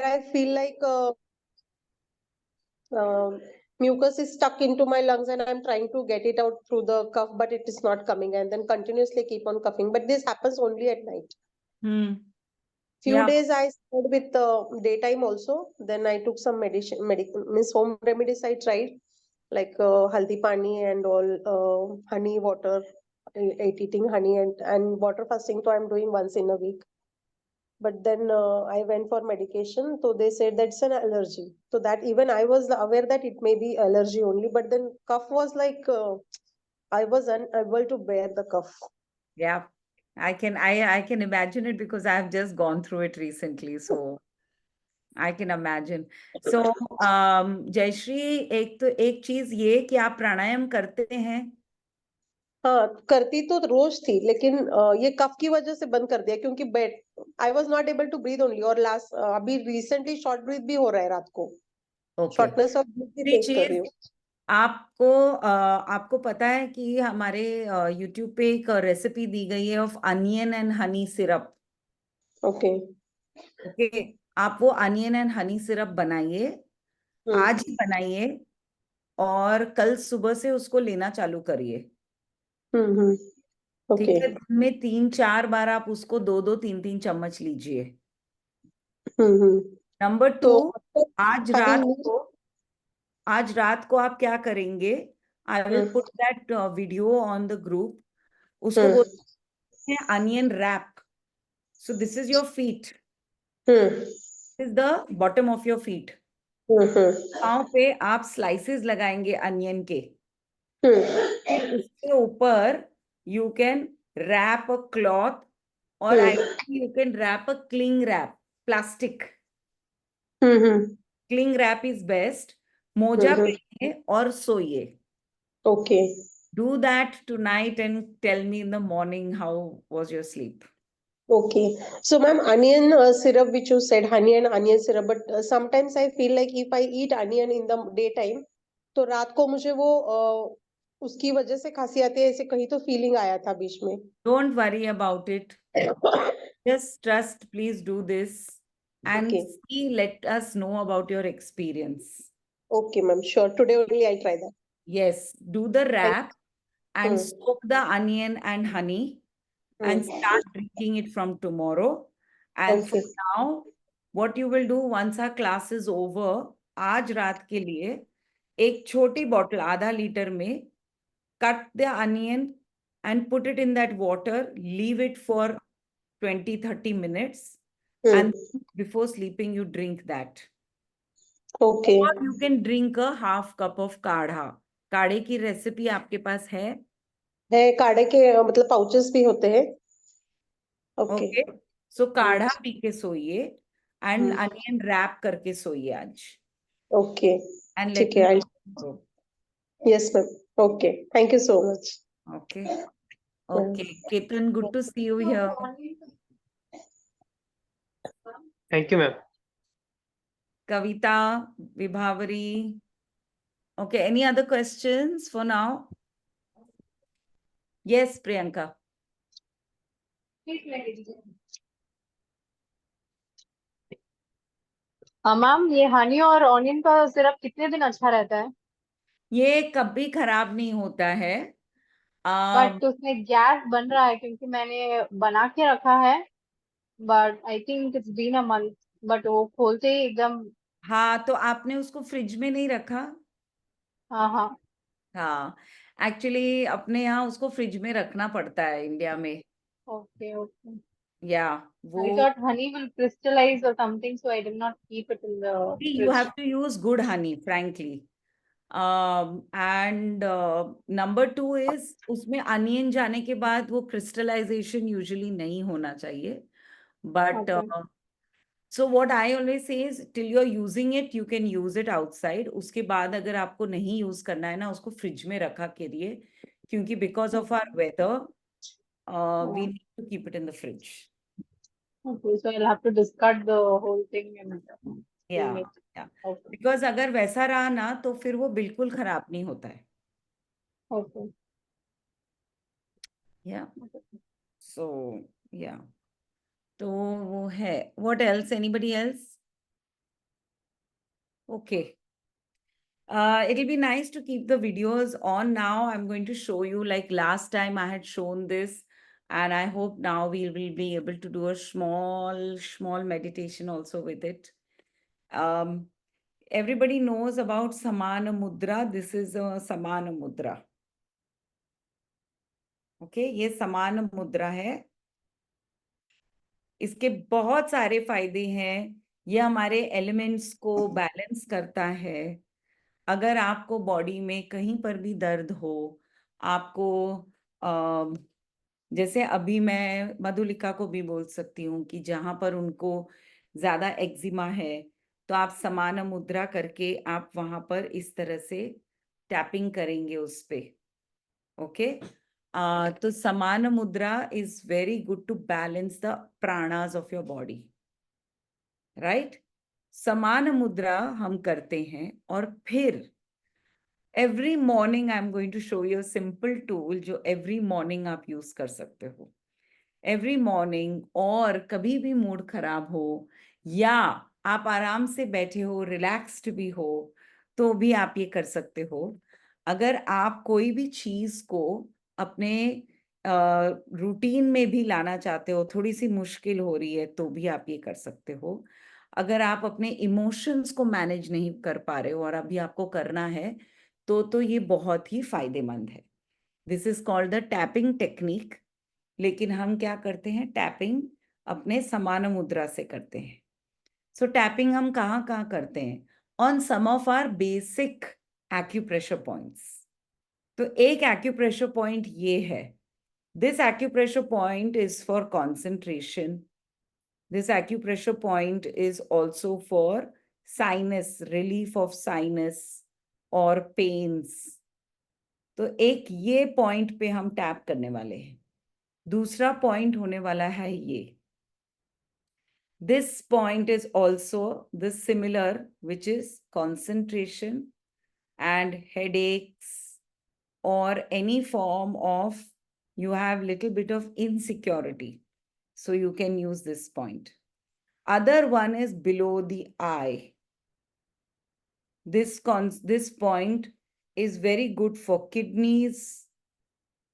I feel like mucus is stuck into my lungs and I'm trying to get it out through the cough, but it is not coming, and then continuously keep on coughing. But this happens only at night. Hmm. Few Yeah. days I started with daytime also. Then I took some means home remedies I tried, like haldi pani and all, honey water. I ate eating honey and water fasting. So I'm doing once in a week. But then I went for medication. So they said that's an allergy. So that even I was aware that it may be allergy only. But then cough was like I was unable to bear the cough. Yeah. I can imagine it because I've just gone through it recently. So I can imagine. So Jayashree, एक चीज ये कि आप प्राणायाम करते हैं? हाँ, करती तो रोज थी, लेकिन ये कफ की वजह से बंद कर दिया, क्योंकि bed I was not able to breathe only, और लास्ट अभी रिसेंटली शॉर्ट ब्रीथ भी हो रहा है रात को, ओके। शॉर्टनेस ऑफ ब्रीथ भी दूसरी फेस कर रही चीज, हूँ। आपको पता है कि हमारे यूट्यूब पे एक रेसिपी दी गई है of onion and honey syrup. Okay. Okay, आप वो अनियन एंड हनी सिरप बनाइए, आज ही बनाइए, और कल सुबह से उसको लेना चालू करिए। हम्म। ठीक ओके। है, दिन में 3-4 बार आप उसको 2-2, 3-3 चम्मच लीजिए। हम्म। नंबर 2, तो आज रात having को आज रात को आप क्या करेंगे? I will put that video on the group. उसको बोलते हैं onion wrap. So this is your feet, is the bottom of your feet. पाँव पे आप स्लाइसेस लगाएंगे अनियन के, फिर उसके ऊपर you can wrap a cloth, और I you can wrap a cling wrap, plastic cling wrap is best. मोजा पहनिए और सोइए। Okay. Do that tonight and tell me in the morning how was your sleep. Okay. So, ma'am, onion syrup, which you said, honey and onion syrup, but sometimes I feel like if I eat onion in the daytime, तो रात को मुझे वो उसकी वजह से खांसी आती है, ऐसे कहीं तो फीलिंग आया था बीच में। Don't worry about it. Just trust, please do this and Okay. see, let us know about your experience. Okay, ma'am. Sure. Today only I'll try that. Yes, do the Thank wrap and you. soak the onion and honey and start drinking it from tomorrow. And for Okay. now, what you will do once our class is over, आज रात के लिए एक छोटी bottle आधा litre में cut the onion and put it in that water, leave it for 20-30 minutes, and before sleeping you drink that. Okay. Or you can drink a half cup of काढ़ा। काढ़े की रेसिपी आपके पास है? काढ़े के मतलब पाउचेस भी होते हैं। ओके। ओके, सो काढ़ा पी के सोइए एंड हम्म। अनियन रैप करके सोइए आज, ओके। एंड लेट ठीक मी है। No. Yes ma'am. Okay, thank you so much. Okay okay, Ketan, good to see you here. Thank you, ma'am. Kavita, Vibhavari, okay, any other questions for now? Yes, Priyanka. Ma'am, ये honey और onion का syrup कितने दिन अच्छा रहता है? ये कभी खराब नहीं होता है। बट उसमें गैस बन रहा है, क्योंकि मैंने बना के रखा है, but I think it's been a month, but वो खोलते ही एकदम। हाँ, तो आपने उसको फ्रिज में नहीं रखा? हाँ हाँ। हाँ, एक्चुअली अपने यहाँ उसको फ्रिज में रखना पड़ता है इंडिया में। Okay okay. या वो I thought honey will crystallize or something, so I did not keep it in the you fridge. have to use good honey, frankly. And number 2 is उसमें अनियन जाने के बाद वो क्रिस्टलाइजेशन यूजुअली नहीं होना चाहिए, but Okay. so what I always say is till you're using it you can use it outside. उसके बाद अगर आपको नहीं यूज करना है ना, उसको फ्रिज में रखा करिए, क्योंकि because of our weather we need to keep it in the fridge. Okay, so I'll have to discard the whole thing and Yeah, clean it. yeah. Okay. Because अगर वैसा रहा ना तो फिर वो बिल्कुल खराब नहीं होता है। Okay. Yeah. So yeah. तो वो है। What else? Anybody else? Okay. It'll be nice to keep the videos on now. I'm going to show you, like last time I had shown this, and I hope now we will be able to do a small meditation also with it. Everybody knows about Samana Mudra. This is a Samana Mudra. Okay, ये समान मुद्रा है. इसके बहुत सारे फायदे हैं. ये हमारे एलिमेंट्स को बैलेंस करता है. अगर आपको बॉडी में कहीं पर भी दर्द हो, आपको जैसे अभी मैं मधुलिका को भी बोल सकती हूँ कि जहां पर उनको ज्यादा एक्जिमा है, तो आप समान मुद्रा करके आप वहां पर इस तरह से टैपिंग करेंगे उस पे. ओके. तो Samana Mudra is very good to balance the pranas of your body. Right. Samana Mudra हम करते हैं और फिर every morning I am going to show you simple tool जो एवरी मॉर्निंग आप यूज कर सकते हो. एवरी मॉर्निंग, और कभी भी मूड खराब हो या आप आराम से बैठे हो, रिलैक्स्ड भी हो, तो भी आप ये कर सकते हो. अगर आप कोई भी चीज को अपने रूटीन में भी लाना चाहते हो, थोड़ी सी मुश्किल हो रही है, तो भी आप ये कर सकते हो. अगर आप अपने इमोशंस को मैनेज नहीं कर पा रहे हो और अभी आपको करना है, तो ये बहुत ही फायदेमंद है. This is called the tapping technique. लेकिन हम क्या करते हैं, टैपिंग अपने समान मुद्रा से करते हैं. सो टैपिंग हम कहाँ कहाँ करते हैं? On some of our basic acupressure points. तो एक एक्यूप्रेशर पॉइंट ये है. This acupressure point is for concentration. This acupressure point is also for sinus, relief of sinus और पेन्स. तो एक ये पॉइंट पे हम टैप करने वाले हैं. दूसरा पॉइंट होने वाला है ये. This point is also the similar, which is concentration and headaches or any form of you have little bit of insecurity, so you can use this point. Other one is below the eye. This point is very good for kidneys.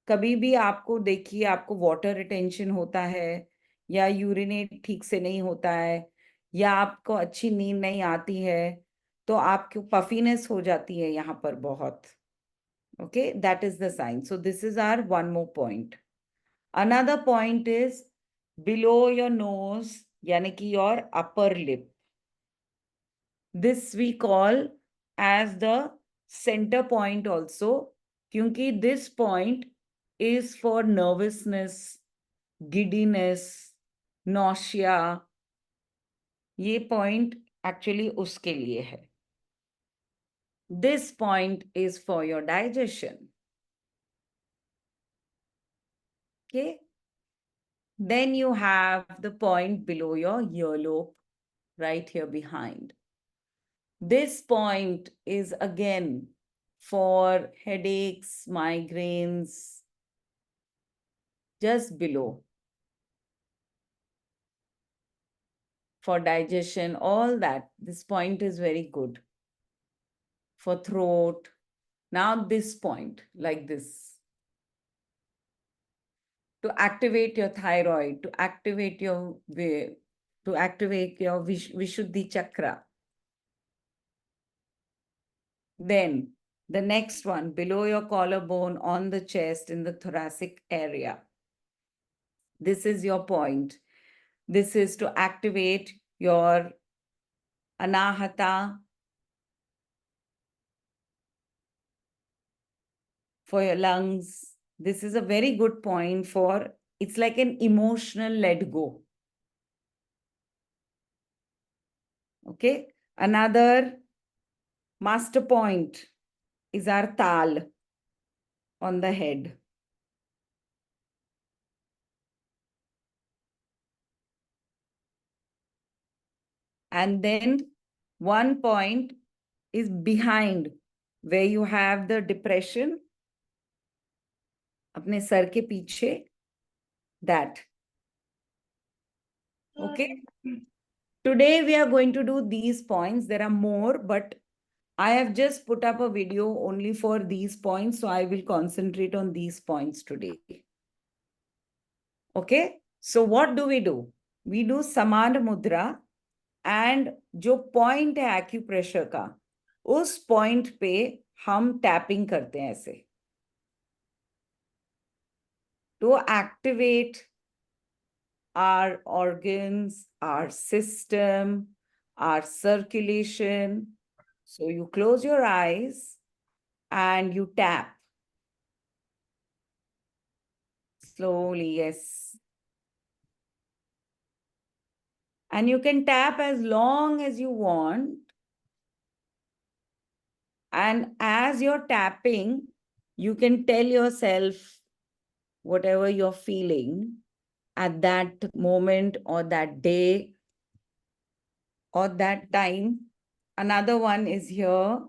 कभी भी आपको देखिए, आपको water retention होता है या urinate ठीक से नहीं होता है या आपको अच्छी नींद नहीं आती है, तो आपको पफीनेस हो जाती है यहाँ पर बहुत. Okay, that is the sign. So this is our one more point. Another point is below your nose, यानी कि your upper lip. This we call as the centre point also, क्योंकि this point is for nervousness, giddiness, nausea. ये point actually उसके लिए है. This point is for your digestion. Okay. Then you have the point below your earlobe, right here behind. This point is again for headaches, migraines, just below. For digestion, all that, this point is very good. For throat. Now this point, like this. To activate your thyroid, to activate your Vishuddhi chakra. Then the next one, below your collarbone, on the chest, in the thoracic area. This is your point. This is to activate your anahata, for your lungs. This is a very good point for, it's like an emotional let go. Okay. Another master point is our tal on the head. And then one point is behind, where you have the depression, अपने sir के पीछे, that. Okay. Today we are going to do these points. There are more, but I have just put up a video only for these points, so I will concentrate on these points today. Okay, so what do? We do Saman Mudra, and जो point है acupressure का, उस point पे हम tapping करते हैं ऐसे to activate our organs, our system, our circulation. So you close your eyes and you tap. Slowly, yes. And you can tap as long as you want. And as you're tapping, you can tell yourself whatever you're feeling at that moment or that day or that time. Another one is here.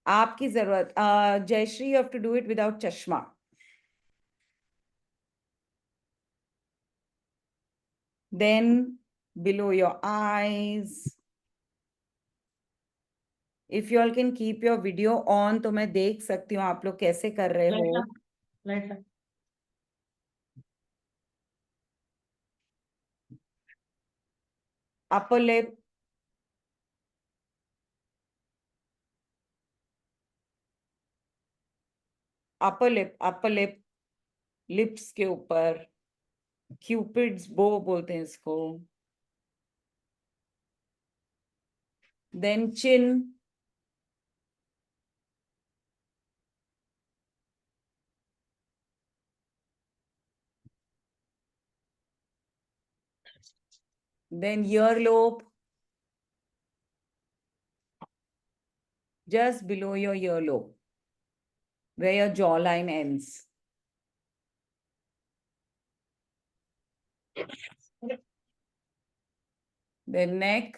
आपकी जरूरत, Jayashree, you have to do it without chashma. Then below your eyes. If you all can keep your video on, तो मैं देख सकती हूँ आप लोग कैसे कर रहे हो. Upper lip. Upper lip, lips के ऊपर. Cupid's bow बोलते हैं इसको. Then chin. Then earlobe. Just below your earlobe, where your jawline ends. Then neck.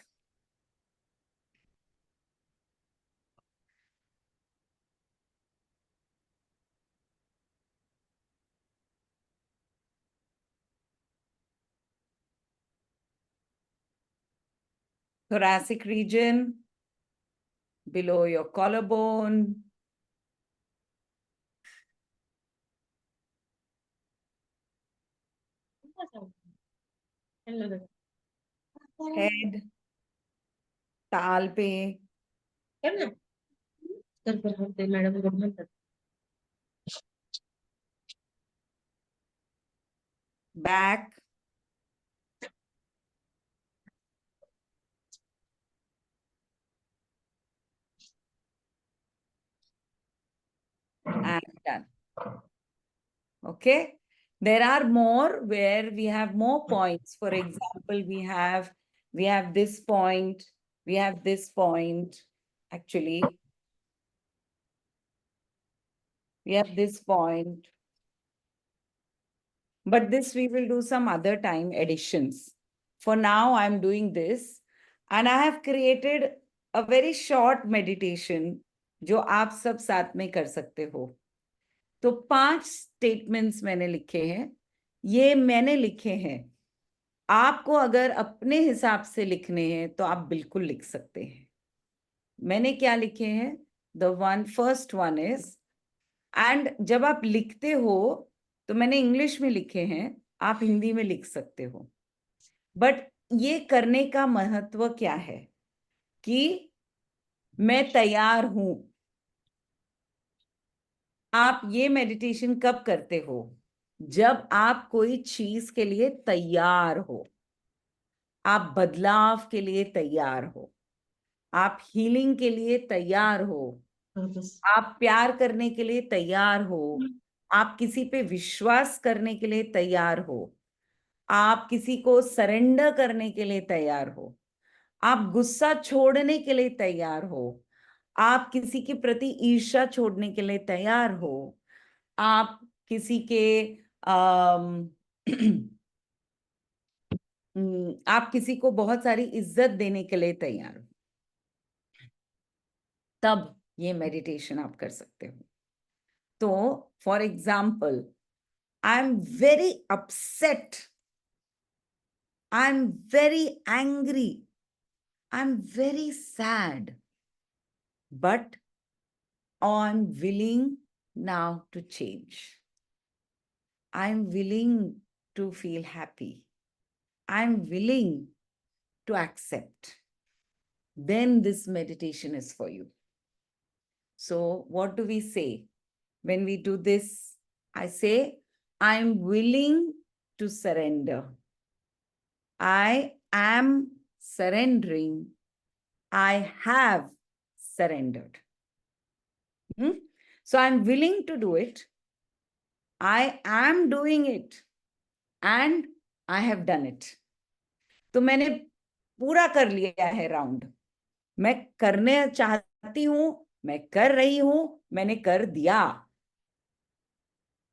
Thoracic region, below your collarbone. Head, ताल पे. Back. And done. Okay. There are more where we have more points. For example, we have this point, we have this point. Actually, we have this point. But this we will do some other time, additions. For now, I'm doing this. And I have created a very short meditation जो आप सब साथ में कर सकते हो. तो 5 statements मैंने लिखे हैं. ये मैंने लिखे हैं. आपको अगर अपने हिसाब से लिखने हैं तो आप बिल्कुल लिख सकते हैं. मैंने क्या लिखे हैं? The first one is, and जब आप लिखते हो तो मैंने इंग्लिश में लिखे हैं, आप हिंदी में लिख सकते हो. बट ये करने का महत्व क्या है कि मैं तैयार हूं. आप ये मेडिटेशन कब करते हो? जब आप कोई चीज के लिए तैयार हो, आप बदलाव के लिए तैयार हो, आप हीलिंग के लिए तैयार हो, आप प्यार करने के लिए तैयार हो, आप किसी पे विश्वास करने के लिए तैयार हो, आप किसी को सरेंडर करने के लिए तैयार हो, आप गुस्सा छोड़ने के लिए तैयार हो, आप किसी के प्रति ईर्ष्या छोड़ने के लिए तैयार हो, आप किसी के आप किसी को बहुत सारी इज्जत देने के लिए तैयार हो, तब ये मेडिटेशन आप कर सकते हो. तो for example, I'm very upset. I'm very angry. I'm very sad. But I'm willing now to change. I'm willing to feel happy. I'm willing to accept. Then this meditation is for you. So what do we say? When we do this, I say, I'm willing to surrender. I am surrendering. I have surrendered. So I'm willing to do it. I am doing it. And I have done it. तो मैंने पूरा कर लिया है round. मैं करने चाहती हूं, मैं कर रही हूं, मैंने कर दिया.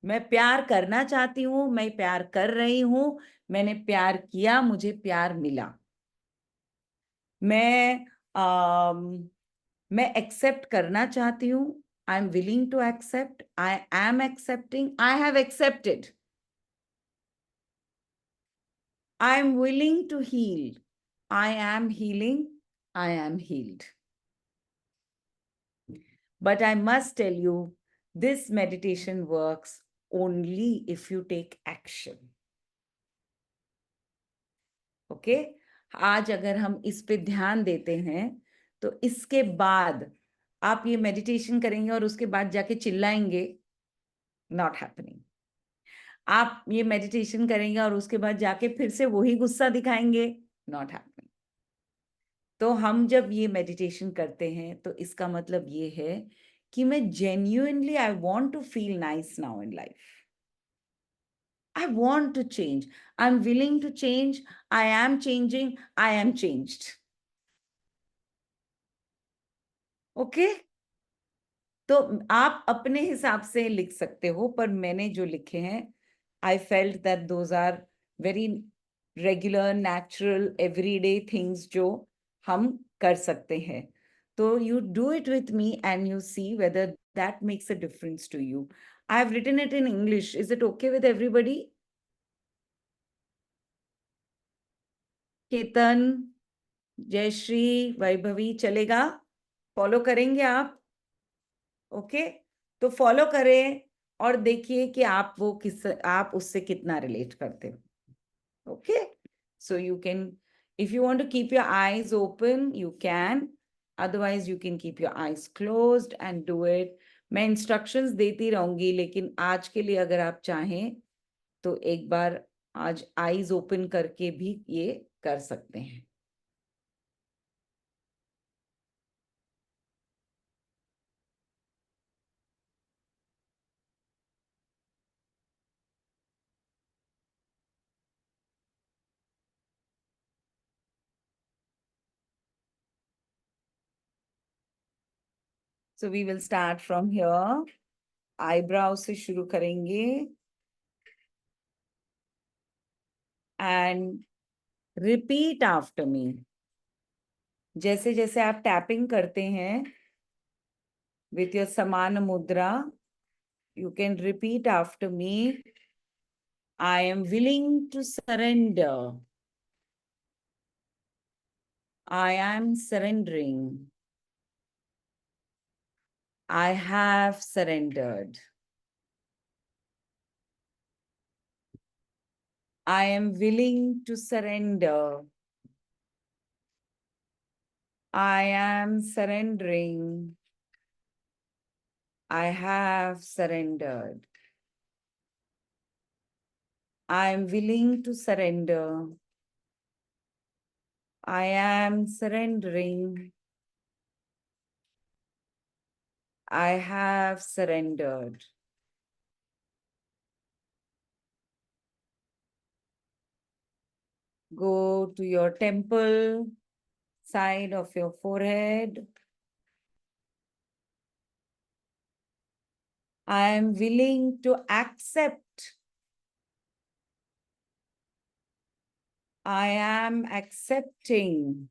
मैं प्यार करना चाहती हूं, मैं प्यार कर रही हूं, मैंने प्यार किया, मुझे प्यार मिला. मैं एक्सेप्ट करना चाहती हूं. I am willing to accept. I am accepting. I have accepted. I am willing to heal. I am healing. I am healed. But I must tell you, this meditation works only if you take action. Okay? आज अगर हम इस पे ध्यान देते हैं, तो इसके बाद आप ये मेडिटेशन करेंगे और उसके बाद जाके चिल्लाएंगे, not happening. आप ये मेडिटेशन करेंगे और उसके बाद जाके फिर से वही गुस्सा दिखाएंगे, not happening. तो हम जब ये मेडिटेशन करते हैं तो इसका मतलब ये है कि मैं genuinely I want to feel nice now in life. I want to change. I'm willing to change. I am changing. I am changed. Okay? तो आप अपने हिसाब से लिख सकते हो, पर मैंने जो लिखे हैं, I felt that those are very regular, natural, everyday things जो हम कर सकते हैं. तो you do it with me and you see whether that makes a difference to you. I have written it in English. Is it okay with everybody? Ketan, Jayashree, Vaibhavi, चलेगा? Follow करेंगे आप? Okay? तो फॉलो करें और देखिए कि आप उससे कितना रिलेट करते हो. Okay? So you can, if you want to keep your eyes open, you can. Otherwise, you can keep your eyes closed and do it. मैं instructions देती रहूंगी, लेकिन आज के लिए अगर आप चाहें तो एक बार आज eyes open करके भी ये कर सकते हैं. So we will start from here. Eyebrow से शुरू करेंगे. And repeat after me. जैसे जैसे आप टैपिंग करते हैं with your samana mudra, you can repeat after me. I am willing to surrender. I am surrendering. I have surrendered. I am willing to surrender. I am surrendering. I have surrendered. I am willing to surrender. I am surrendering. I have surrendered. Go to your temple, side of your forehead. I am willing to accept. I am accepting.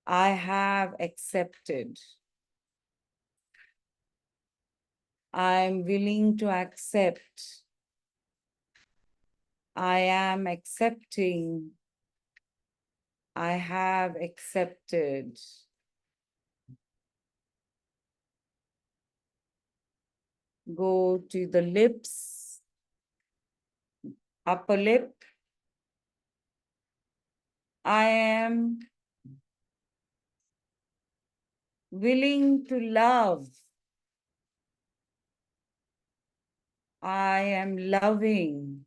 I have accepted. I'm willing to accept. I am accepting. I have accepted. Go to the lips, upper lip. I am willing to love. I am loving.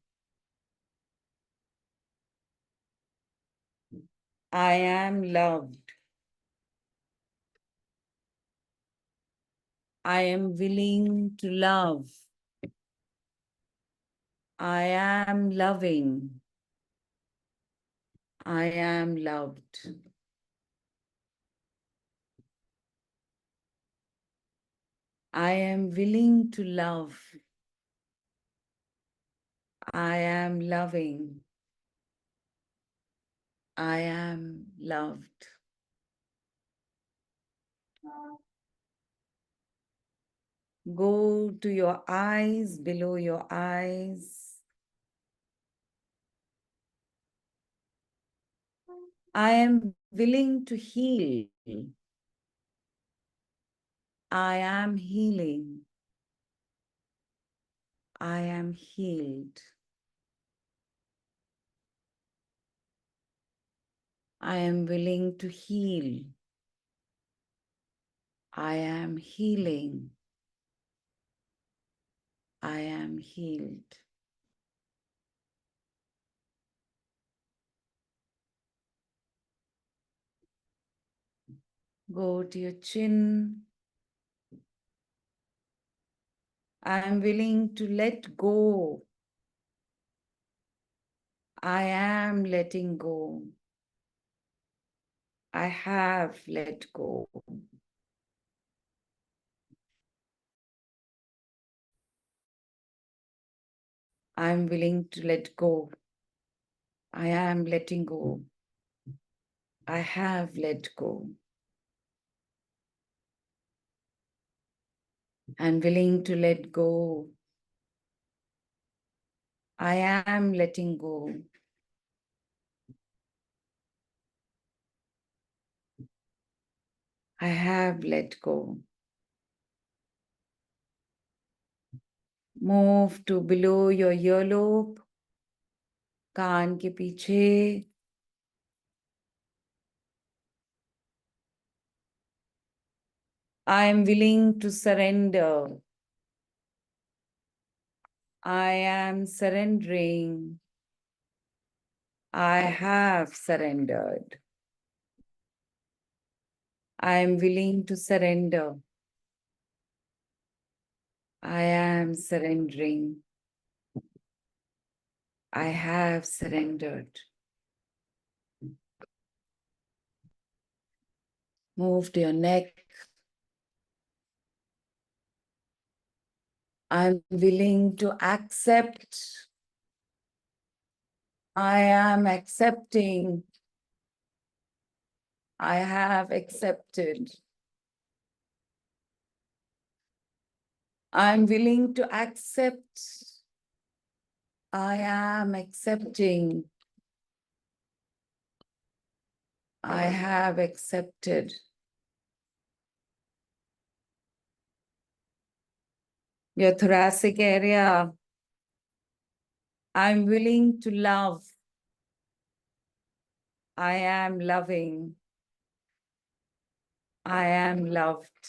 I am loved. I am willing to love. I am loving. I am loved. I am willing to love. I am loving. I am loved. Go to your eyes, below your eyes. I am willing to heal. I am healing. I am healed. I am willing to heal. I am healing. I am healed. Go to your chin. I am willing to let go. I am letting go. I have let go. I am willing to let go. I am letting go. I have let go. I'm willing to let go. I am letting go. I have let go. Move to below your earlobe, कान के पीछे. I am willing to surrender. I am surrendering. I have surrendered. I am willing to surrender. I am surrendering. I have surrendered. Move to your neck. I'm willing to accept. I am accepting. I have accepted. I'm willing to accept. I am accepting. I have accepted. Your thoracic area. I'm willing to love. I am loving. I am loved.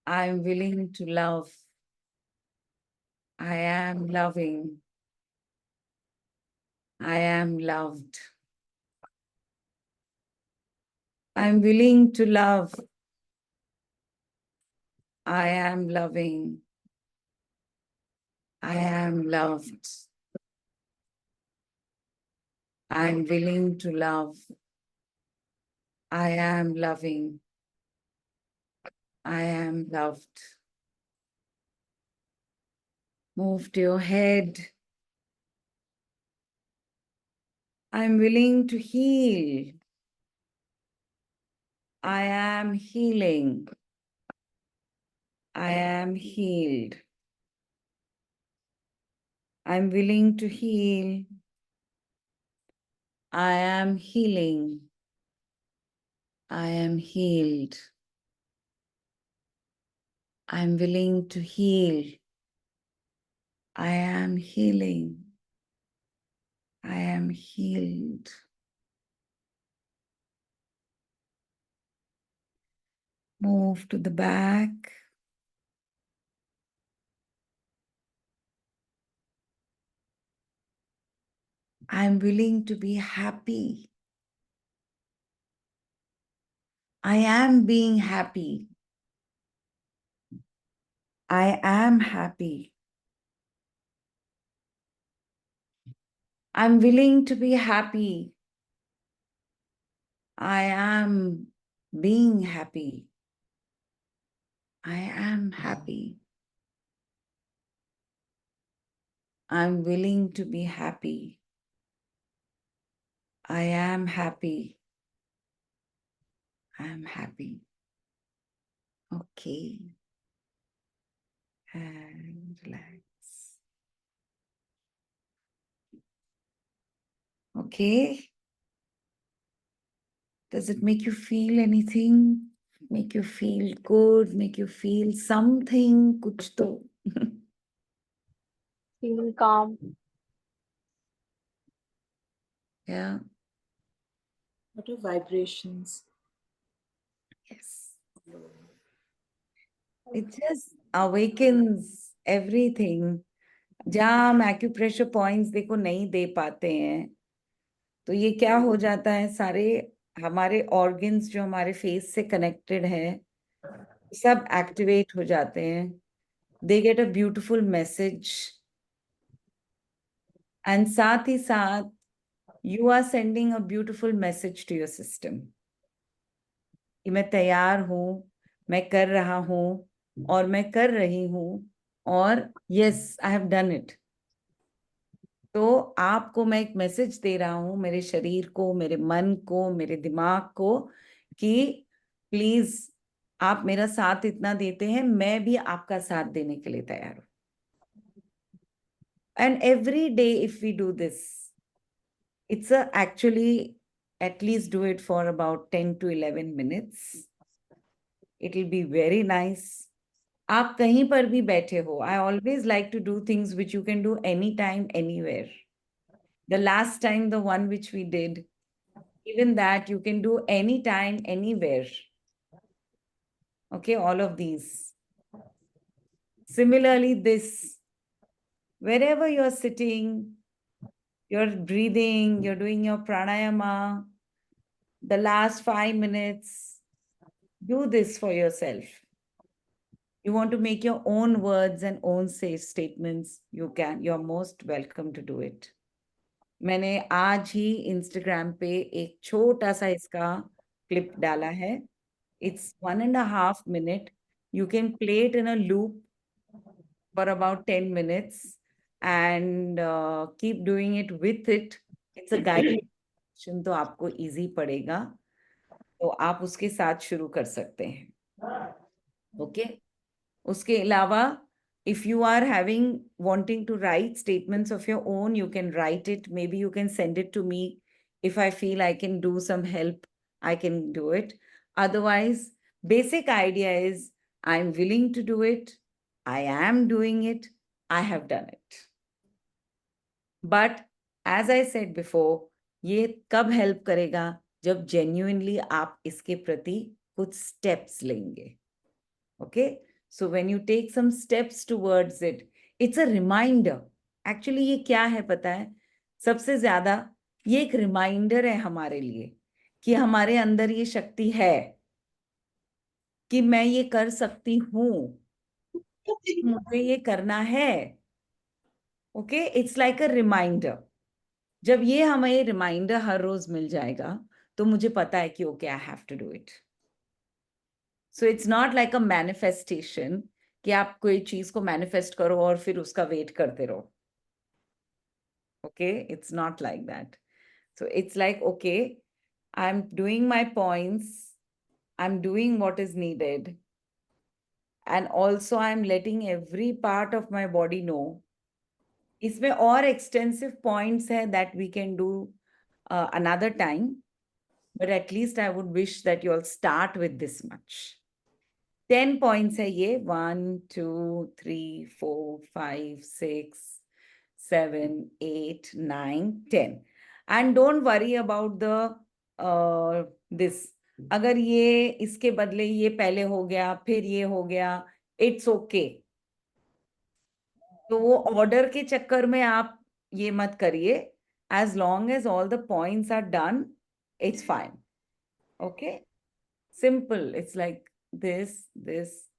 I'm willing to love. I am loving. I am loved. I'm willing to love. I am loving. I am loved. I'm willing to love. I am loving. I am loved. Move to your head. I'm willing to heal. I am healing. I am healed. I'm willing to heal. I am healing. I am healed. I'm willing to heal. I am healing. I am healed. Move to the back. I'm willing to be happy. I am being happy. I am happy. I'm willing to be happy. I am being happy. I am happy. I'm willing to be happy. I am happy. I am happy. Okay. And relax. Okay. Does it make you feel anything? Make you feel good? Make you feel something? Kuch to. Feeling calm. Yeah. What are vibrations? Yes. It just awakens everything. जहाँ हम acupressure points देखो नहीं दे पाते हैं, तो ये क्या हो जाता है, सारे हमारे ऑर्गन्स जो हमारे फेस से कनेक्टेड है सब एक्टिवेट हो जाते हैं. They get a beautiful message. And साथ ही साथ you are sending a beautiful message to your system कि मैं तैयार हूँ, मैं कर रहा हूँ और मैं कर रही हूँ और yes I have done it. तो आपको मैं एक मैसेज दे रहा हूँ, मेरे शरीर को, मेरे मन को, मेरे दिमाग को, कि प्लीज आप मेरा साथ इतना देते हैं, मैं भी आपका साथ देने के लिए तैयार हूँ. And every day if we do this, it's actually at least do it for about 10 to 11 minutes. It will be very nice. आप कहीं पर भी बैठे हो, I always like to do things which you can do anytime, anywhere. The last time, the one which we did, even that you can do anytime, anywhere. Okay, all of these. Similarly, this, wherever you're sitting, you're breathing, you're doing your pranayama, the last 5 minutes, do this for yourself. You want to make your own words and own say statements, you can. You're most welcome to do it. मैंने आज ही Instagram पे एक छोटा सा इसका clip डाला है. It's 1.5 minutes. You can play it in a loop for about 10 minutes and keep doing it with it. It's a guided meditation, तो आपको easy पड़ेगा. तो आप उसके साथ शुरू कर सकते हैं. Okay? उसके अलावा, if you are wanting to write statements of your own, you can write it. Maybe you can send it to me. If I feel I can do some help, I can do it. Otherwise, basic idea is I'm willing to do it. I am doing it. I have done it. But as I said before, ये कब help करेगा? जब genuinely आप इसके प्रति कुछ steps लेंगे. Okay? So when you take some steps towards it, it's a reminder. Actually ये क्या है पता है? सबसे ज्यादा ये एक reminder है हमारे लिए कि हमारे अंदर ये शक्ति है कि मैं ये कर सकती हूँ, मुझे ये करना है. Okay? It's like a reminder. जब ये हमें reminder हर रोज मिल जाएगा तो मुझे पता है कि okay, I have to do it. So it's not like a manifestation कि आप कोई चीज को manifest करो और फिर उसका wait करते रहो. Okay, it's not like that. So it's like, okay, I'm doing my points, I'm doing what is needed, and also I'm letting every part of my body know. इसमें और extensive points है that we can do another time, but at least I would wish that you all start with this much. 10 points है ये, 1 2 3 4 5 6 7 8 9 10, and don't worry about the this. अगर ये इसके बदले ये पहले हो गया फिर ये हो गया, इट्स ओके। तो वो ऑर्डर के चक्कर में आप ये मत करिए, as long as all the points are done, it's fine. Okay, simple. It's like this, this.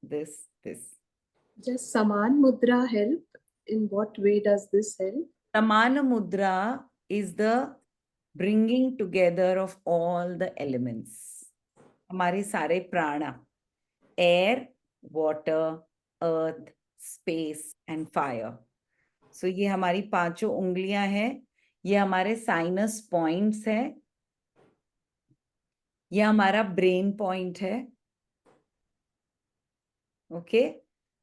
Does Saman Mudra help? In what way does this help? Samana Mudra is the bringing together of all the elements. हमारे सारे प्राणा, air, water, earth, space and fire. So ये हमारी पांचों उंगलियां हैं, ये हमारे साइनस पॉइंट्स है, ये हमारा ब्रेन पॉइंट है। ओके,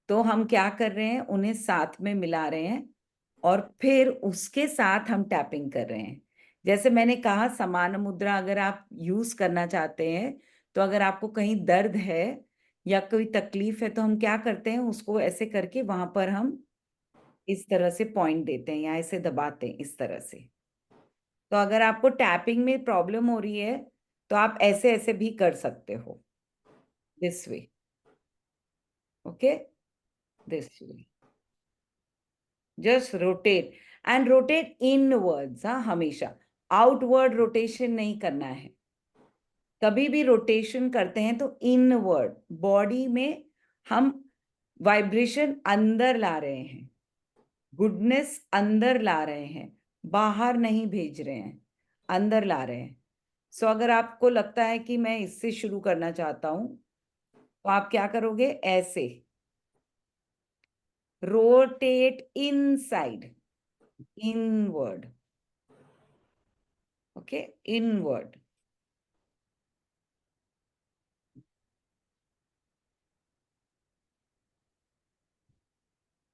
तो हम क्या कर रहे हैं, उन्हें साथ में मिला रहे हैं और फिर उसके साथ हम टैपिंग कर रहे हैं। जैसे मैंने कहा, समान मुद्रा अगर आप यूज करना चाहते हैं, तो अगर आपको कहीं दर्द है या कोई तकलीफ है, तो हम क्या करते हैं, उसको ऐसे करके वहां पर हम इस तरह से पॉइंट देते हैं या ऐसे दबाते हैं इस तरह से। तो अगर आपको टैपिंग में प्रॉब्लम हो रही है, तो आप ऐसे ऐसे भी कर सकते हो, this way. Okay, this way, just rotate and rotate inwards. हाँ, हमेशा आउटवर्ड रोटेशन नहीं करना है। कभी भी रोटेशन करते हैं तो इनवर्ड, बॉडी में हम वाइब्रेशन अंदर ला रहे हैं, गुडनेस अंदर ला रहे हैं, बाहर नहीं भेज रहे हैं, अंदर ला रहे हैं। सो अगर आपको लगता है कि मैं इससे शुरू करना चाहता हूं, तो आप क्या करोगे, ऐसे rotate inside, inward. Okay, inward,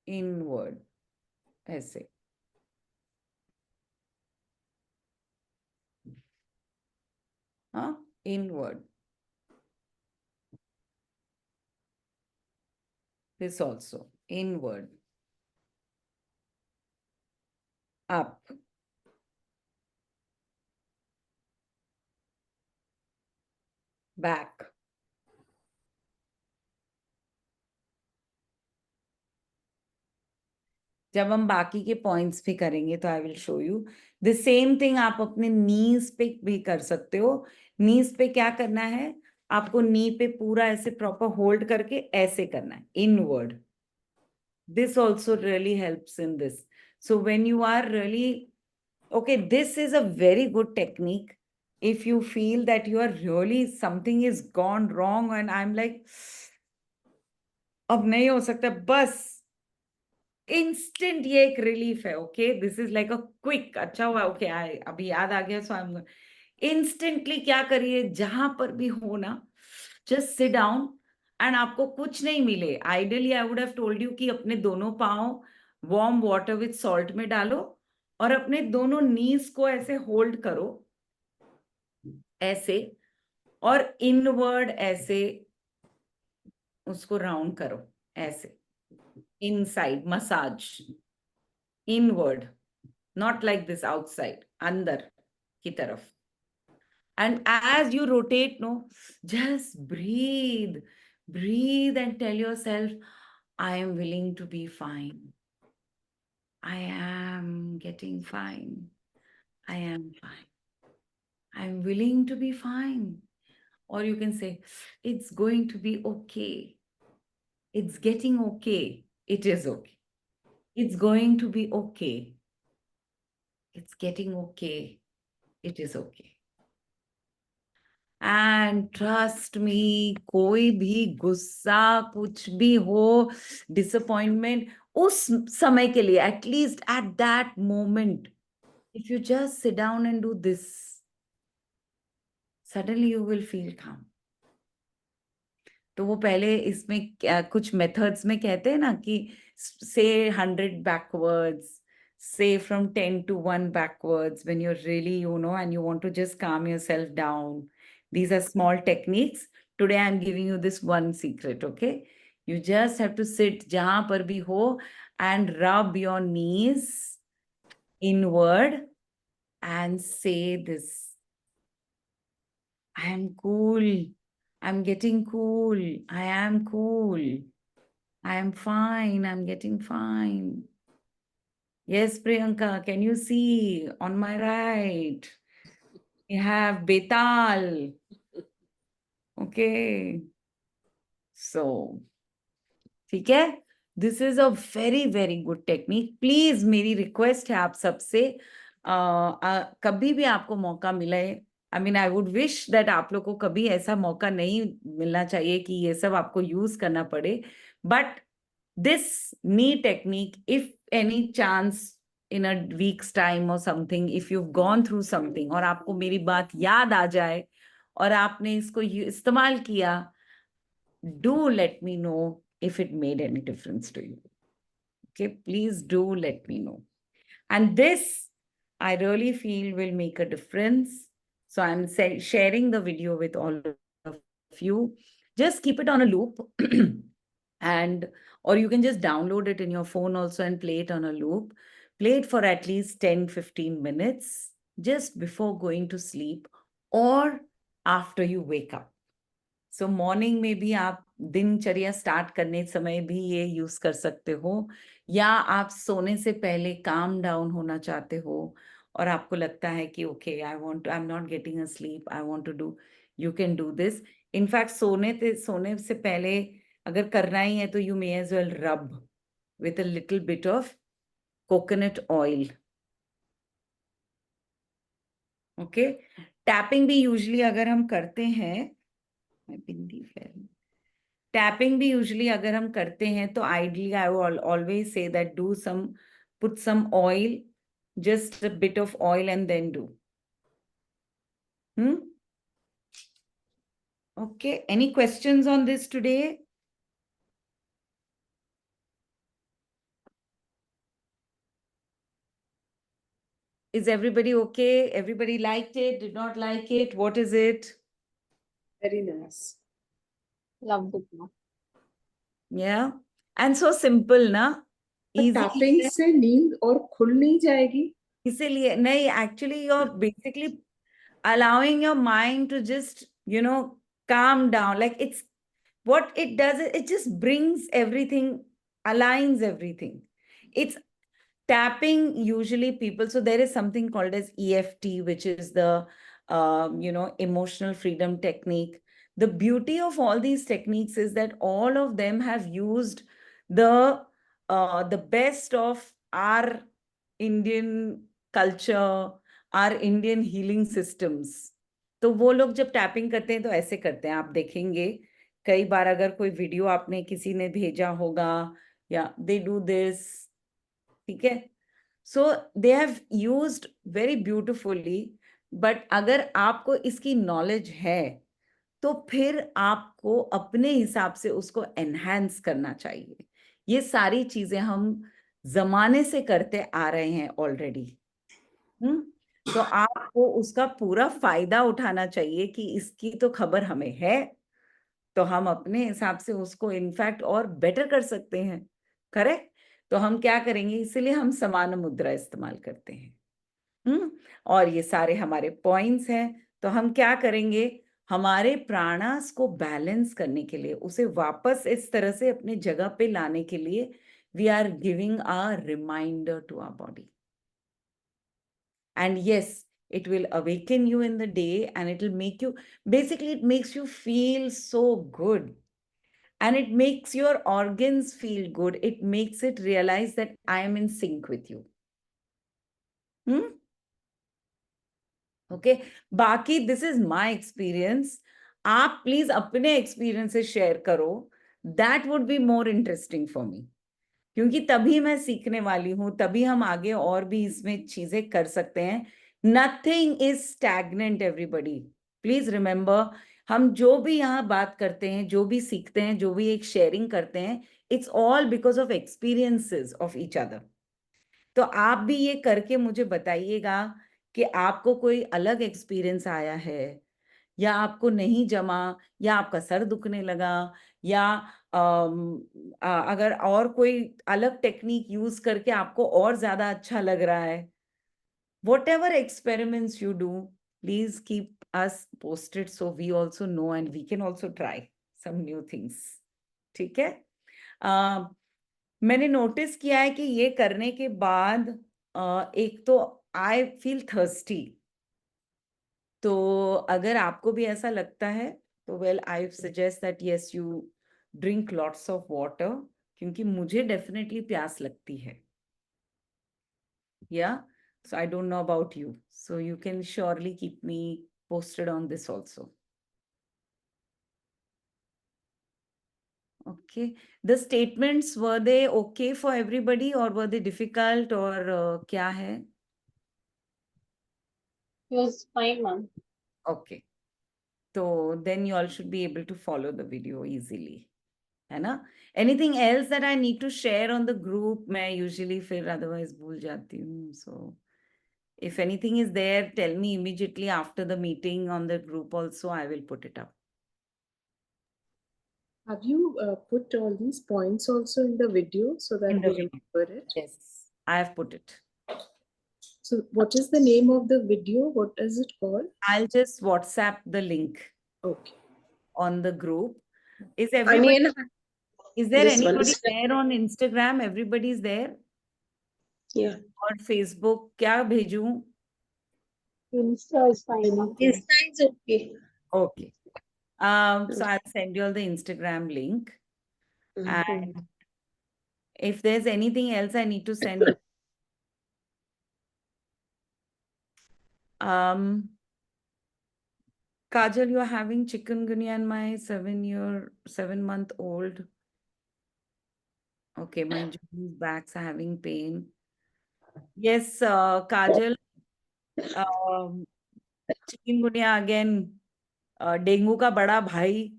inward, ऐसे। हाँ, inward, this also inward, up, back, जब हम बाकी के पॉइंट्स भी करेंगे तो I will show you the same thing. आप अपने नीज पे भी कर सकते हो। नीज पे क्या करना है, आपको नी पे पूरा ऐसे प्रॉपर होल्ड करके ऐसे करना है, inward. This also really helps in this. So when you are really okay, this is a very good technique. If you feel that you are really, something is gone wrong and I'm like, अब नहीं हो सकता, बस instant ये एक relief है। okay, this is like a quick, अच्छा हुआ, okay, अभी याद आ गया, so I'm instantly क्या करिए, जहां पर भी हो ना, just sit down and आपको कुछ नहीं मिले, ideally I would have told you कि अपने दोनों पाँव warm water with salt में डालो और अपने दोनों नीज को ऐसे होल्ड करो, ऐसे, और इनवर्ड ऐसे उसको राउंड करो, ऐसे inside massage, inward, not like this, outside, अंदर की तरफ। And as you rotate, no, just breathe, breathe and tell yourself, I am willing to be fine. I am getting fine. I am fine. I am willing to be fine. Or you can say, it's going to be okay. It's getting okay. It is okay. It's going to be okay. It's getting okay. It is okay. And trust me, कोई भी गुस्सा, कुछ भी हो, disappointment, उस समय के लिए, at least at that moment, if you just sit down and do this, suddenly you will feel calm. तो वो पहले इसमें कुछ मेथड्स में कहते हैं ना कि say 100 backwards, say from 10 to 1 backwards when you're really, and you want to just calm yourself down. These are small techniques. Today I'm giving you this one secret, okay? You just have to sit jahan par bhi ho and rub your knees inward and say this. I am cool. I'm getting cool. I am cool. I am fine. I'm getting fine. Yes, Priyanka, can you see on my right? We have Betal. Okay. So, ठीक है? This is a very, very good technique. Please, मेरी request है आप सबसे, कभी भी आपको मौका मिले, I mean, I would wish that आप लोग को कभी ऐसा मौका नहीं मिलना चाहिए कि ये सब आपको यूज करना पड़े. But this knee technique, if any chance in a week's time or something, if you've gone through something और आपको मेरी बात याद आ जाए और आपने इसको इस्तेमाल किया, do let me know if it made any difference to you. Okay, please do let me know. And this, I really feel will make a difference. So I'm sharing the video with all of you. Just keep it on a loop or you can just download it in your phone also and play it on a loop. Play it for at least 10-15 minutes just before going to sleep or after you wake up. So morning में भी आप दिनचर्या start करने समय भी ये use कर सकते हो, या आप सोने से पहले काम डाउन होना चाहते हो और आपको लगता है कि okay I am not getting a sleep, I want to do, you can do this. In fact सोने से पहले अगर करना ही है तो you may as well rub with a little bit of coconut oil. Okay, tapping भी यूजुअली अगर हम करते हैं, टैपिंग भी यूजुअली अगर हम करते हैं तो ideally I will always say that put some oil, just a bit of oil and then do. Okay, any questions on this today? Is everybody okay? Everybody liked it, did not like it? What is it? Very nice. Loved it. No? Yeah, and so simple ना, easy tapping है. से नींद और खुल नहीं जाएगी? इसीलिए नहीं, actually you're basically allowing your mind to just, calm down. Like it's what it does, it just brings everything, aligns everything. It's tapping usually people. So there is something called as EFT, which is the, emotional freedom technique. The beauty of all these techniques is that all of them have used the best of our Indian culture, our Indian healing systems. तो वो लोग जब tapping करते हैं तो ऐसे करते हैं, आप देखेंगे कई बार अगर कोई वीडियो आपने किसी ने भेजा होगा, या दे डू दिस, ठीक है. So they have used very beautifully. But अगर आपको इसकी नॉलेज है तो फिर आपको अपने हिसाब से उसको एनहांस करना चाहिए. ये सारी चीजें हम जमाने से करते आ रहे हैं ऑलरेडी. तो आपको उसका पूरा फायदा उठाना चाहिए कि इसकी तो खबर हमें है, तो हम अपने हिसाब से उसको इनफैक्ट और बेटर कर सकते हैं. करेक्ट. तो हम क्या करेंगे, इसीलिए हम समान मुद्रा इस्तेमाल करते हैं. और ये सारे हमारे पॉइंट्स हैं. तो हम क्या करेंगे, हमारे प्राणास को बैलेंस करने के लिए, उसे वापस इस तरह से अपने जगह पे लाने के लिए, we are giving a reminder to our body. And yes, it will awaken you in the day and it will make you, basically it makes you feel so good. And it makes your organs feel good. It makes it realize that I am in sync with you. Okay. Baki, this is my experience. आप please अपने experiences share करो. That would be more interesting for me. क्योंकि तभी मैं सीखने वाली हूँ, तभी हम आगे और भी इसमें चीजें कर सकते हैं. Nothing is stagnant, everybody. Please remember, हम जो भी यहाँ बात करते हैं, जो भी सीखते हैं, जो भी एक शेयरिंग करते हैं, it's all because of experiences of each other. तो आप भी ये करके मुझे बताइएगा कि आपको कोई अलग एक्सपीरियंस आया है, या आपको नहीं जमा, या आपका सर दुखने लगा, या अगर और कोई अलग टेक्निक यूज करके आपको और ज्यादा अच्छा लग रहा है। Whatever experiments you do, please keep us posted so we also know and we can also try some new things. ठीक है? मैंने नोटिस किया है कि ये करने के बाद एक तो आई फील थर्स्टी। तो अगर आपको भी ऐसा लगता है तो well I suggest that yes you drink lots of water, क्योंकि मुझे डेफिनेटली प्यास लगती है। Yeah, so I don't know about you, so you can surely keep me posted on this also. Okay, the statements, were they okay for everybody or were they difficult or क्या है? It was fine, ma'am. Okay, so then you all should be able to follow the video easily, है ना? Anything else that I need to share on the group? मैं usually फिर otherwise भूल जाती हूँ, so if anything is there, tell me immediately after the meeting on the group also, I will put it up. Have you put all these points also in the video so that In the we video. remember it? Yes, I have put it. So what is the name of the video? What is it called? I'll just WhatsApp the link Okay. on the group. Is everybody, Onion, is there this one anybody is- there on Instagram? Everybody's there? yeah. Or Facebook? क्या भेजूं? Insta is fine. Insta is okay. Okay. So I'll send you all the Instagram link. And if there's anything else I need to send you. Kajal, you are having chikungunya in my 7-month-old. Okay, my Junu's backs are having pain. Yes, Kajal, chikungunya again dengue का बड़ा भाई,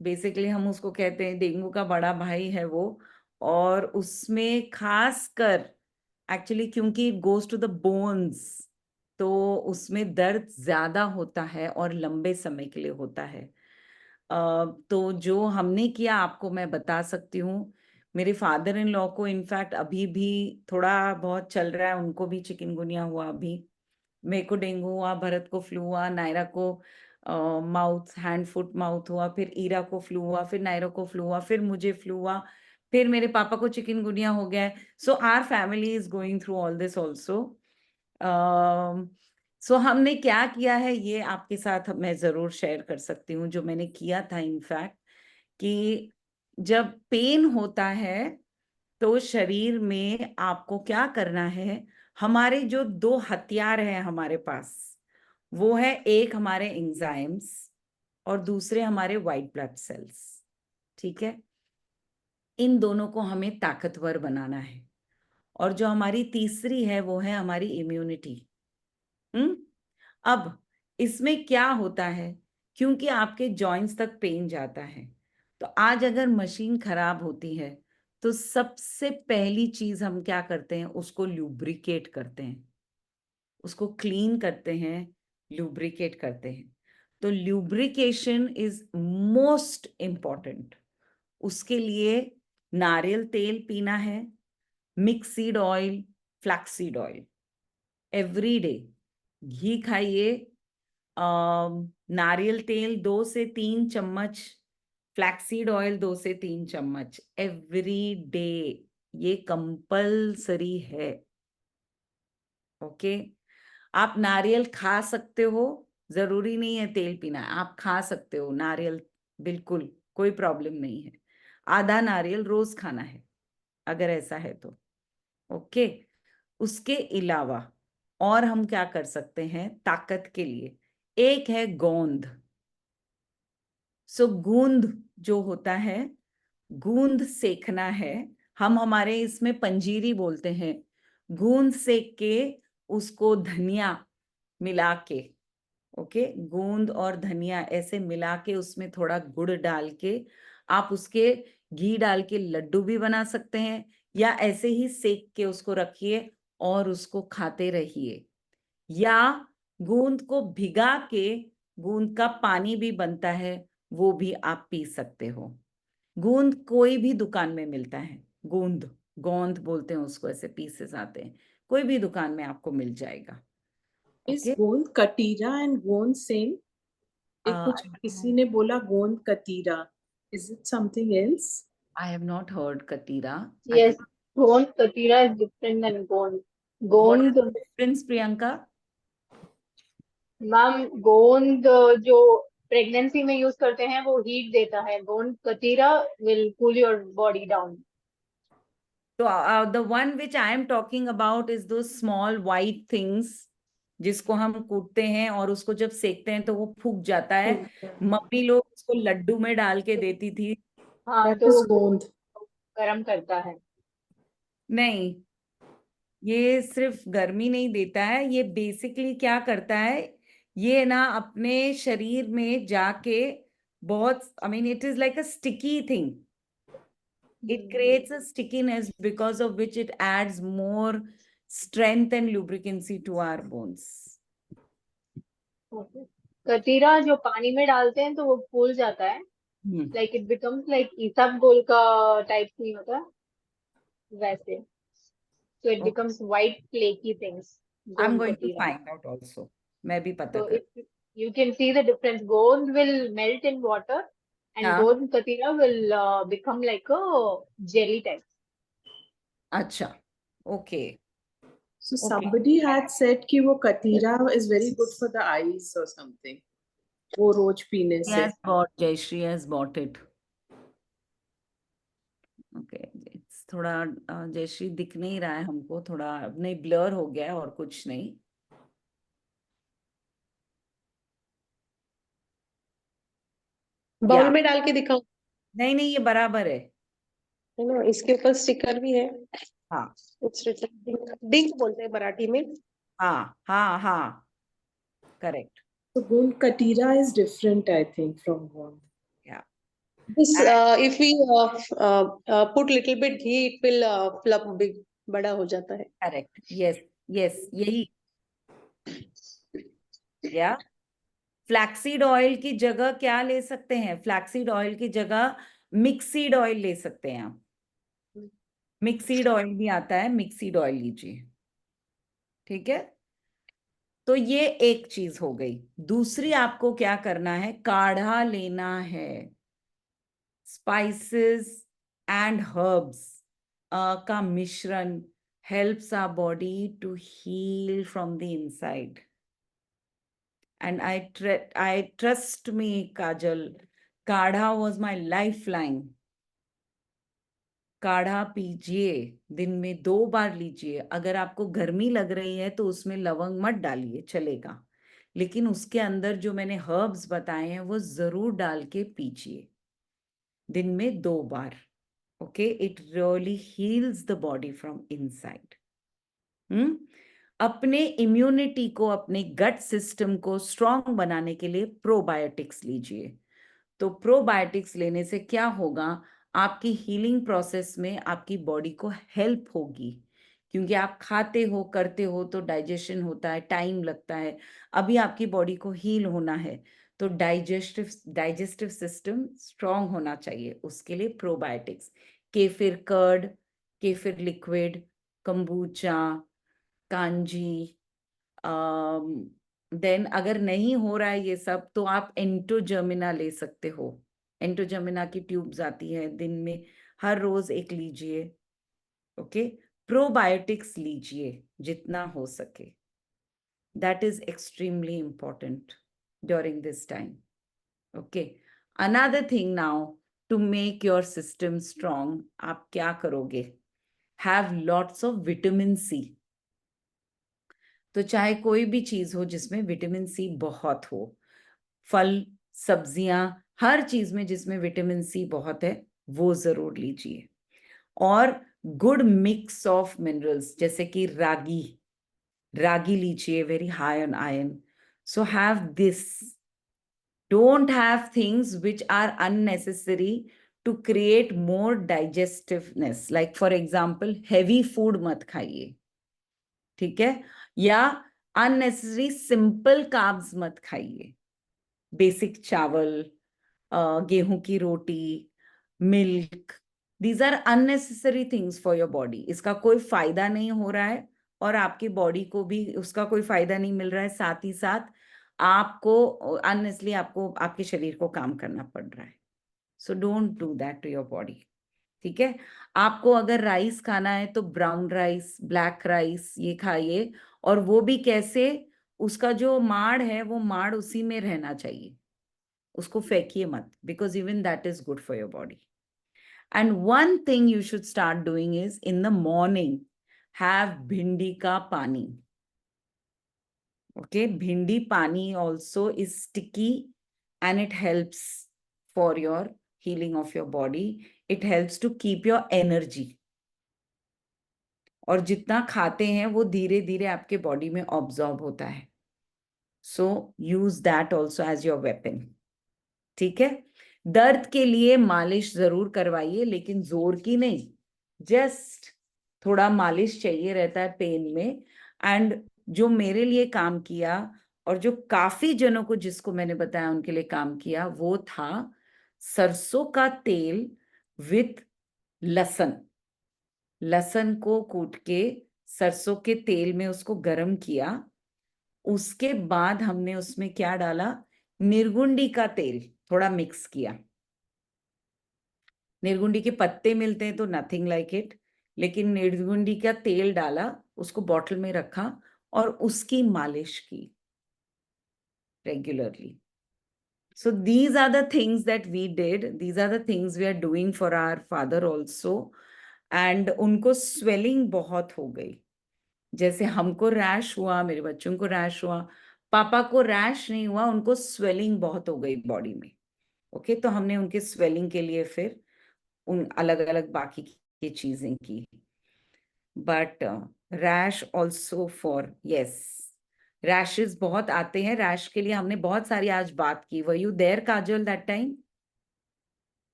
basically हम उसको कहते हैं, dengue का बड़ा भाई है वो। और उसमें खासकर एक्चुअली क्योंकि it goes to the bones, तो उसमें दर्द ज्यादा होता है और लंबे समय के लिए होता है। तो जो हमने किया आपको मैं बता सकती हूँ। मेरे फादर इन लॉ को इनफैक्ट अभी भी थोड़ा बहुत चल रहा है, उनको भी चिकनगुनिया हुआ अभी। मेरे को डेंगू हुआ, भरत को फ्लू हुआ, नायरा को माउथ हैंड फुट माउथ हुआ, फिर ईरा को फ्लू हुआ, फिर नायरा को फ्लू हुआ, फिर मुझे फ्लू हुआ, फिर मेरे पापा को चिकनगुनिया हो गया है। So our family is going through all this also. So हमने क्या किया है ये आपके साथ मैं जरूर शेयर कर सकती हूँ, जो मैंने किया था इनफैक्ट, कि जब पेन होता है तो शरीर में आपको क्या करना है। हमारे जो 2 हथियार हैं हमारे पास, वो है एक हमारे एंजाइम्स और दूसरे हमारे व्हाइट ब्लड सेल्स। ठीक है, इन दोनों को हमें ताकतवर बनाना है। और जो हमारी तीसरी है वो है हमारी इम्यूनिटी। अब इसमें क्या होता है, क्योंकि आपके जॉइंट्स तक पेन जाता है, तो आज अगर मशीन खराब होती है तो सबसे पहली चीज हम क्या करते हैं, उसको लुब्रिकेट करते हैं, उसको क्लीन करते हैं, लुब्रिकेट करते हैं। तो लुब्रिकेशन इज मोस्ट इम्पॉर्टेंट। उसके लिए नारियल तेल पीना है, mix seed oil, flaxseed oil every day. घी खाइए, नारियल तेल 2 से 3 चम्मच, फ्लैक्सीड ऑयल 2 से 3 चम्मच एवरी डे, ये कंपल्सरी है। ओके, आप नारियल खा सकते हो, जरूरी नहीं है तेल पीना, आप खा सकते हो नारियल, बिल्कुल कोई प्रॉब्लम नहीं है। आधा नारियल रोज खाना है अगर ऐसा है तो। ओके, उसके अलावा और हम क्या कर सकते हैं ताकत के लिए, एक है गोंद। सो गूंद जो होता है, गूंद सेकना है। हम हमारे इसमें पंजीरी बोलते हैं। गूंद सेक के उसको धनिया मिला के, ओके, गोंद और धनिया ऐसे मिला के उसमें थोड़ा गुड़ डाल के आप उसके घी डाल के लड्डू भी बना सकते हैं, या ऐसे ही सेक के उसको रखिए और उसको खाते रहिए। या गोंद को भिगा के गोंद का पानी भी बनता है, वो भी आप पी सकते हो। गोंद कोई भी दुकान में मिलता है, गोंद गोंद बोलते हैं उसको, ऐसे पीसेस आते हैं, कोई भी दुकान में आपको मिल जाएगा। Is ओके, गोंद कतीरा and गोंद same? एक कुछ किसी ने बोला गोंद कतीरा. Is it something else? I have not heard katira. Yes, Gond Katira is different than Gond. What is Gond, the difference, Priyanka? Ma'am गोंद जो प्रेगनेंसी में यूज करते हैं वो हीट देता है. Gond katira will cool your body down. So the one which I am talking about is those small white things जिसको हम कूटते हैं और उसको जब सेकते हैं तो वो फूक जाता है। मम्मी लोग उसको लड्डू में डाल के देती थी। हाँ, That तो is वो गोंद. गर्म करता है. नहीं, ये सिर्फ गर्मी नहीं देता है, ये बेसिकली क्या करता है, ये ना अपने शरीर में जाके बहुत, I mean it is like a sticky thing. It creates a stickiness because of which it adds more strength and lubricancy to our bones. कतीरा जो पानी में डालते हैं तो वो फूल जाता है. Hmm. Like it becomes like isabgol का टाइप नहीं होता वैसे. So it Okay. becomes white flaky things. I'm Gond going to Katira. find out also. मैं भी पता So कर. if you can see the difference, Gond will melt in water and हाँ. Gond Katira will become like a jelly type. अच्छा, okay. So Okay. somebody had said कि वो कतीरा is very good for the eyes or something. वो रोज पीने She से. has bought, Jayashree has bought it. Okay, it's थोड़ा जयश्री दिख नहीं रहा है हमको, थोड़ा नहीं ब्लर हो गया है और कुछ नहीं. Bowl Yeah. में डाल के दिखाओ, नहीं नहीं, ये बराबर है. है ना, इसके ऊपर स्टिकर भी है. हाँ It's written डिंक, डिंक बोलते हैं मराठी में. हाँ हाँ हाँ, करेक्ट. So गोंद कतीरा is different, I think, from गोंद. Yeah. This, if we put little bit ghee, it will fluff big, बड़ा हो जाता है. करेक्ट, यस यस, यही. या फ्लैक्सीड ऑयल की जगह क्या ले सकते हैं, फ्लैक्सीड ऑयल की जगह मिक्सीड ऑयल ले सकते हैं आप. मिक्सीड ऑयल भी आता है, मिक्सीड ऑयल लीजिए. ठीक है, तो ये एक चीज हो गई. दूसरी आपको क्या करना है, काढ़ा लेना है. स्पाइसेस एंड हर्ब्स का मिश्रण helps our body to heal from the inside. And I trust me, Kajal, काढ़ा was my lifeline. काढ़ा पीजिए, दिन में 2 बार लीजिए. अगर आपको गर्मी लग रही है तो उसमें लवंग मत डालिए, चलेगा, लेकिन उसके अंदर जो मैंने हर्ब्स बताए हैं वो जरूर डाल के पीजिए, दिन में 2 बार. Okay, it really heals the body from inside. अपने इम्यूनिटी को, अपने गट सिस्टम को स्ट्रांग बनाने के लिए प्रोबायोटिक्स लीजिए. तो प्रोबायोटिक्स लेने से क्या होगा, आपकी हीलिंग प्रोसेस में आपकी बॉडी को हेल्प होगी, क्योंकि आप खाते हो, करते हो तो डाइजेशन होता है, टाइम लगता है. अभी आपकी बॉडी को हील होना है तो डाइजेस्टिव सिस्टम स्ट्रांग होना चाहिए, उसके लिए probiotics. Kefir curd, kefir liquid, kombucha, kanji. Then अगर नहीं हो रहा है ये सब तो आप एंटोजर्मिना ले सकते हो. एंटोजर्मिना की ट्यूब्स आती है, दिन में हर रोज एक लीजिए. ओके, प्रोबायोटिक्स लीजिए जितना हो सके. That is extremely important during this time. Okay, another thing now to make your system strong, आप क्या करोगे, have lots of vitamin C. तो चाहे कोई भी चीज हो जिसमें विटामिन सी बहुत हो, फल, सब्जियां, हर चीज में जिसमें विटामिन सी बहुत है वो जरूर लीजिए. और गुड मिक्स ऑफ मिनरल्स, जैसे कि रागी लीजिए, very high on iron. So have this. Don't have things which are unnecessary to create more digestiveness. Like for example, heavy food मत खाइए, ठीक है? या unnecessary simple carbs मत खाइए. Basic चावल, गेहूं की रोटी, milk. These are unnecessary things for your body. इसका कोई फायदा नहीं हो रहा है और आपकी बॉडी को भी उसका कोई फायदा नहीं मिल रहा है. साथ ही साथ आपको अननेसली आपको आपके शरीर को काम करना पड़ रहा है. So don't do that to your body. ठीक है? आपको अगर राइस खाना है तो ब्राउन राइस, ब्लैक राइस ये खाइए. और वो भी कैसे? उसका जो माड़ है वो माड़ उसी में रहना चाहिए, उसको फेंकिए मत, because even that is good for your body. And one thing you should start doing is in the morning have भिंडी का पानी. Okay, bhindi pani also is sticky and it helps for your healing of your body. It helps to keep your energy. और जितना खाते हैं वो धीरे धीरे आपके बॉडी में ऑब्जॉर्ब होता है. So use that also as your weapon. ठीक है? दर्द के लिए मालिश जरूर करवाइए, लेकिन जोर की नहीं. जस्ट थोड़ा मालिश चाहिए रहता है पेन में. एंड जो मेरे लिए काम किया और जो काफी जनों को जिसको मैंने बताया उनके लिए काम किया, वो था सरसों का तेल विथ लहसुन. लहसुन को कूट के सरसों के तेल में उसको गर्म किया. उसके बाद हमने उसमें क्या डाला? निर्गुंडी का तेल थोड़ा मिक्स किया. निर्गुंडी के पत्ते मिलते हैं तो नथिंग लाइक इट, लेकिन निर्गुंडी का तेल डाला, उसको बॉटल में रखा और उसकी मालिश की regularly. So these are the things that we did. These are the things we are doing for our father also. And उनको swelling बहुत हो गई. जैसे हमको रैश हुआ, मेरे बच्चों को रैश हुआ, पापा को रैश नहीं हुआ, उनको स्वेलिंग बहुत हो गई बॉडी में. ओके, तो हमने उनके स्वेलिंग के लिए फिर उन अलग अलग बाकी की चीजें की. But rash also for yes, rashes बहुत आते हैं. रैश के लिए हमने बहुत सारी आज बात की. Were you there Kajal that time?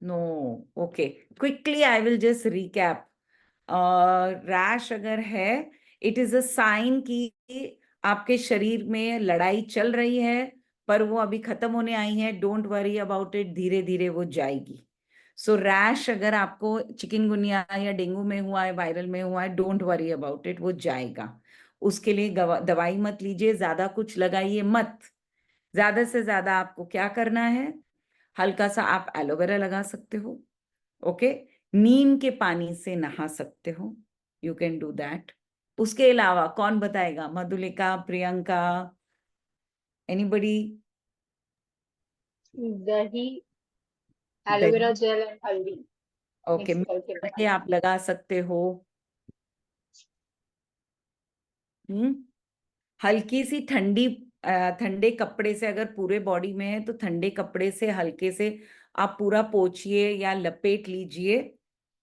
No. Okay, quickly I will just recap. Rash अगर है, इट इज अ साइन कि आपके शरीर में लड़ाई चल रही है, पर वो अभी खत्म होने आई है. डोंट वरी अबाउट इट, धीरे धीरे वो जाएगी. सो रैश अगर आपको चिकनगुनिया या डेंगू में हुआ है, वायरल में हुआ है, डोंट वरी अबाउट इट, वो जाएगा. उसके लिए दवाई मत लीजिए, ज्यादा कुछ लगाइए मत. ज्यादा से ज्यादा आपको क्या करना है? हल्का सा आप एलोवेरा लगा सकते हो. ओके, नीम के पानी से नहा सकते हो. You can do that. उसके अलावा कौन बताएगा? मधुलिका, प्रियंका, एनीबडी? दही, एलोवेरा जेल एंड हल्दी ओके, मिक्स करके करके आप लगा सकते हो. हल्की सी ठंडे कपड़े से, अगर पूरे बॉडी में है तो ठंडे कपड़े से हल्के से आप पूरा पोंछिए या लपेट लीजिए.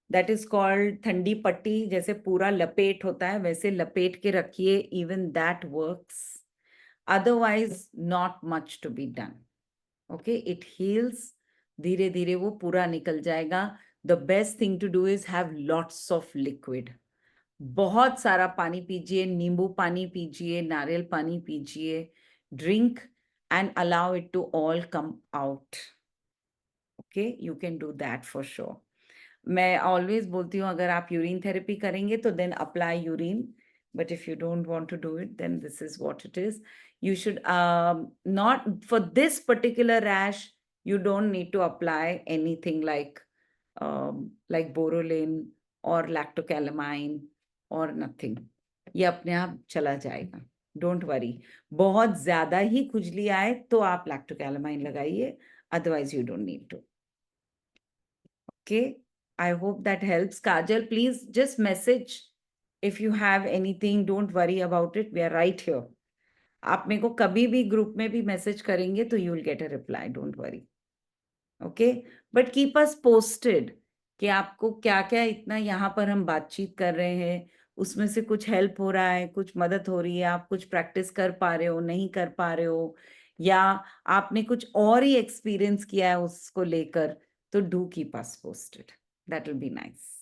दैट इज कॉल्ड ठंडी पट्टी. जैसे पूरा लपेट होता है वैसे लपेट के रखिए. Even that works. Otherwise not much to be done. Okay, it heals. धीरे धीरे वो पूरा निकल जाएगा. The best thing to do is have lots of liquid. बहुत सारा पानी पीजिए, नींबू पानी पीजिए, नारियल पानी पीजिए. Drink and allow it to all come out. Okay, you can do that for sure. मैं ऑलवेज बोलती हूँ अगर आप यूरिन थेरेपी करेंगे तो then apply urine. But if you don't want to do it, then this is what it is. You should not, for this particular rash, you don't need to apply anything like Borolin or lactocalamine or nothing. ये अपने आप चला जाएगा. Don't worry. बहुत ज्यादा ही खुजली आए तो आप lactocalamine लगाइए. Otherwise, you don't need to. Okay. I hope that helps. Kajal, please just message. If you have anything, don't worry about it. We are right here. आप मेरे को कभी भी ग्रुप में भी मैसेज करेंगे तो you will get a reply. Don't worry. Okay? But keep us posted कि आपको क्या क्या इतना यहाँ पर हम बातचीत कर रहे हैं, उसमें से कुछ हेल्प हो रहा है, कुछ मदद हो रही है, आप कुछ प्रैक्टिस कर पा रहे हो, नहीं कर पा रहे हो, या आपने कुछ और ही एक्सपीरियंस किया है उसको लेकर, तो do keep us posted, that will be nice.